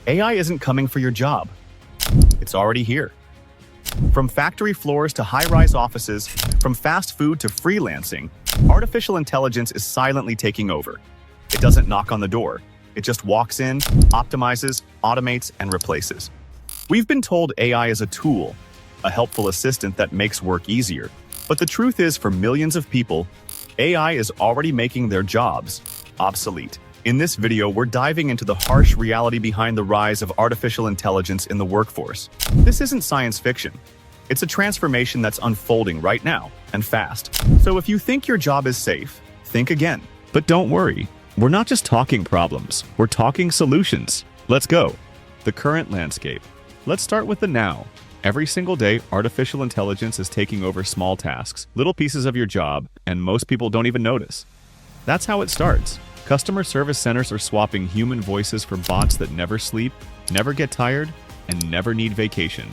AI isn't coming for your job. It's already here. From factory floors to high-rise offices, from fast food to freelancing, artificial intelligence is silently taking over. It doesn't knock on the door. It just walks in, optimizes, automates, and replaces. We've been told AI is a tool, a helpful assistant that makes work easier. But the truth is, for millions of people, AI is already making their jobs obsolete. In this video, we're diving into the harsh reality behind the rise of artificial intelligence in the workforce. This isn't science fiction. It's a transformation that's unfolding right now, and fast. So if you think your job is safe, think again. But don't worry, we're not just talking problems, we're talking solutions. Let's go. The current landscape. Let's start with the now. Every single day, artificial intelligence is taking over small tasks, little pieces of your job, and most people don't even notice. That's how it starts. Customer service centers are swapping human voices for bots that never sleep, never get tired, and never need vacation.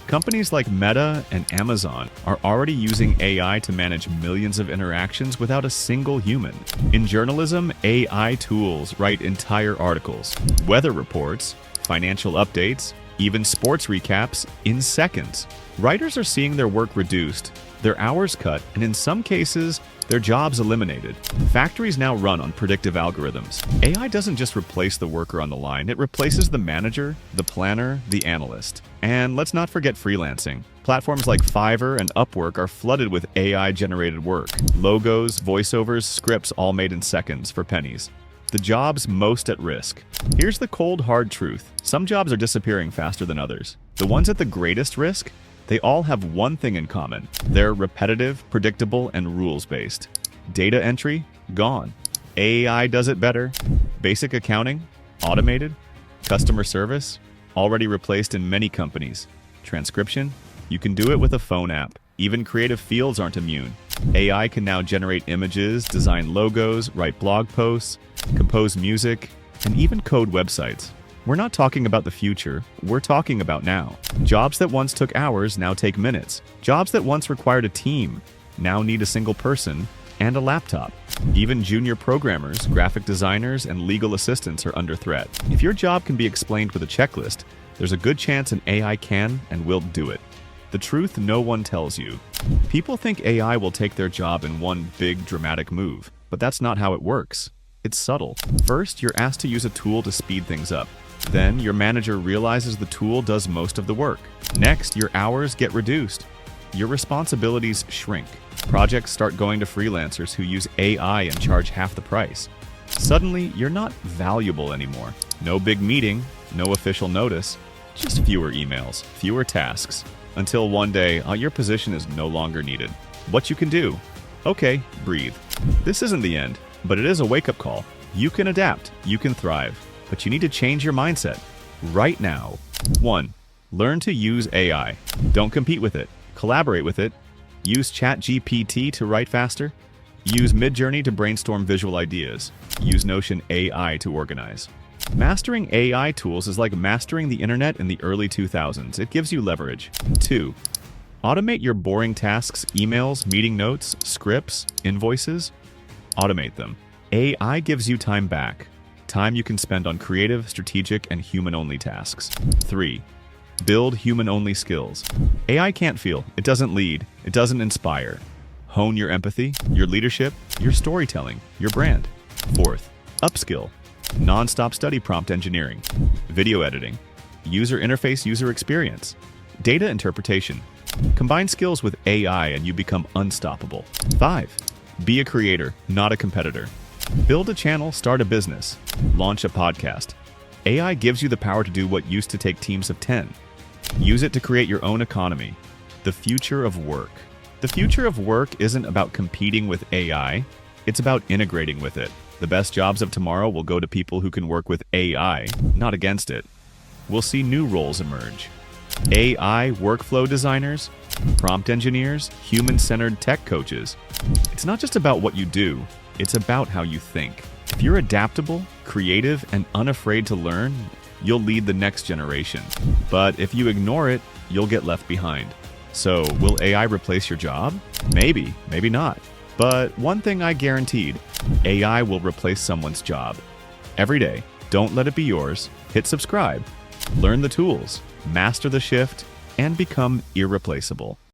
Companies like Meta and Amazon are already using AI to manage millions of interactions without a single human. In journalism, AI tools write entire articles, weather reports, financial updates, even sports recaps in seconds. Writers are seeing their work reduced, their hours cut, and in some cases, their jobs eliminated. Factories now run on predictive algorithms. AI doesn't just replace the worker on the line, it replaces the manager, the planner, the analyst. And let's not forget freelancing. Platforms like Fiverr and Upwork are flooded with AI-generated work. Logos, voiceovers, scripts all made in seconds for pennies. The jobs most at risk. Here's the cold, hard truth. Some jobs are disappearing faster than others. The ones at the greatest risk? They all have one thing in common. They're repetitive, predictable, and rules-based. Data entry? Gone. AI does it better. Basic accounting? Automated. Customer service? Already replaced in many companies. Transcription? You can do it with a phone app. Even creative fields aren't immune. AI can now generate images, design logos, write blog posts, compose music, and even code websites. We're not talking about the future, we're talking about now. Jobs that once took hours now take minutes. Jobs that once required a team now need a single person and a laptop. Even junior programmers, graphic designers, and legal assistants are under threat. If your job can be explained with a checklist, there's a good chance an AI can and will do it. The truth no one tells you. People think AI will take their job in one big dramatic move, but that's not how it works. It's subtle. First, you're asked to use a tool to speed things up. Then, your manager realizes the tool does most of the work. Next, your hours get reduced. Your responsibilities shrink. Projects start going to freelancers who use AI and charge half the price. Suddenly, you're not valuable anymore. No big meeting, no official notice, just fewer emails, fewer tasks. Until one day, your position is no longer needed. What you can do? Okay, breathe. This isn't the end, but it is a wake-up call. You can adapt, you can thrive. But you need to change your mindset right now. 1. Learn to use AI. Don't compete with it. Collaborate with it. Use ChatGPT to write faster. Use Midjourney to brainstorm visual ideas. Use Notion AI to organize. Mastering AI tools is like mastering the internet in the early 2000s. It gives you leverage. 2. Automate your boring tasks, emails, meeting notes, scripts, invoices. Automate them. AI gives you time back. Time you can spend on creative, strategic, and human-only tasks. 3. Build human-only skills. AI can't feel, it doesn't lead, it doesn't inspire. Hone your empathy, your leadership, your storytelling, your brand. 4th, upskill. Non-stop study prompt engineering, video editing, user interface user experience, data interpretation. Combine skills with AI and you become unstoppable. 5. Be a creator, not a competitor. Build a channel, start a business, launch a podcast. AI gives you the power to do what used to take teams of 10. Use it to create your own economy. The future of work. The future of work isn't about competing with AI, it's about integrating with it. The best jobs of tomorrow will go to people who can work with AI, not against it. We'll see new roles emerge. AI workflow designers, prompt engineers, human-centered tech coaches. It's not just about what you do, it's about how you think. If you're adaptable, creative, and unafraid to learn, you'll lead the next generation. But if you ignore it, you'll get left behind. So, will AI replace your job? Maybe, maybe not. But one thing I guaranteed, AI will replace someone's job. Every day, Don't let it be yours. Hit subscribe, learn the tools, master the shift, and become irreplaceable.